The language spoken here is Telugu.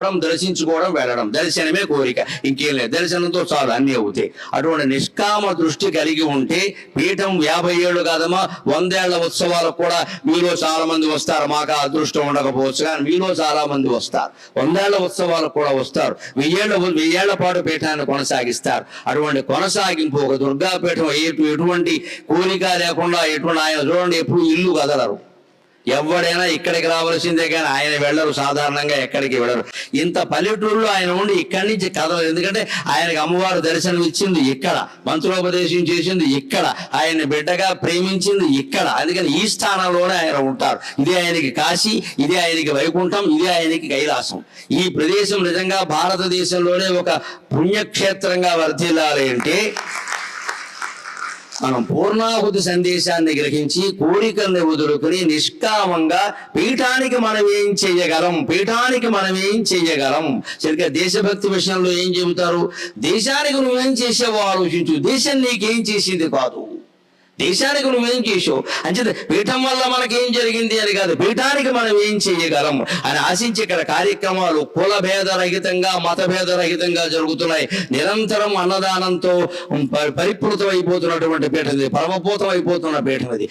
దర్శించుకోవడం వెళ్ళడం, దర్శనమే కోరిక, ఇంకేం లేదు. దర్శనంతో చాలు, అన్నీ అవుతాయి. అటువంటి నిష్కామ దృష్టి కలిగి ఉంటే పీఠం 50 ఏళ్ళు కాదమ్మా, 100 ఏళ్ల ఉత్సవాలకు కూడా మీలో చాలా మంది వస్తారు. మాకు ఆ అదృష్టం ఉండకపోవచ్చు, కానీ మీలో చాలా మంది వస్తారు. 100 ఏళ్ల ఉత్సవాలకు కూడా వస్తారు. 1000 ఏళ్ల పాటు పీఠాన్ని కొనసాగిస్తారు. అటువంటి కొనసాగింపు ఒక దుర్గాపీఠం ఎటువంటి కోరిక లేకుండా, ఎటువంటి ఆయన చూడండి ఎప్పుడు ఇల్లు కదలరు. ఎవడైనా ఇక్కడికి రావాల్సిందే, కానీ ఆయన వెళ్ళరు, సాధారణంగా ఎక్కడికి వెళ్ళరు. ఇంత పల్లెటూరులో ఆయన ఉండి ఇక్కడి నుంచి కదలరు. ఎందుకంటే ఆయనకి అమ్మవారు దర్శనం ఇచ్చింది ఇక్కడ, మంత్రోపదేశం చేసింది ఇక్కడ, ఆయన బిడ్డగా ప్రేమించింది ఇక్కడ. అందుకని ఈ స్థానంలోనే ఆయన ఉంటారు. ఇదే ఆయనకి కాశీ, ఇదే ఆయనకి వైకుంఠం, ఇదే ఆయనకి కైలాసం. ఈ ప్రదేశం నిజంగా భారతదేశంలోనే ఒక పుణ్యక్షేత్రంగా వర్ధిల్లాలి అంటే మనం పూర్ణాహుతి సందేశాన్ని గ్రహించి కోరికల్ని వదులుకుని నిష్కామంగా పీఠానికి మనం ఏం చెయ్యగలం, పీఠానికి మనం ఏం చెయ్యగలం. సరిగ్గా దేశభక్తి విషయంలో ఏం చెబుతారు? దేశానికి నువ్వేం చేసావో ఆలోచించు, దేశం నీకేం చేసింది కాదు, దేశానికి నువ్వేం చేసావు. అంచేత పీఠం వల్ల మనకేం జరిగింది అని కాదు, పీఠానికి మనం ఏం చేయగలం అని ఆశించి ఇక్కడ కార్యక్రమాలు కుల భేదరహితంగా, మత భేదరహితంగా జరుగుతున్నాయి. నిరంతరం అన్నదానంతో పరిపృతం అయిపోతున్నటువంటి పీఠం ఇది, పరమపూతం అయిపోతున్న పీఠం ఇది.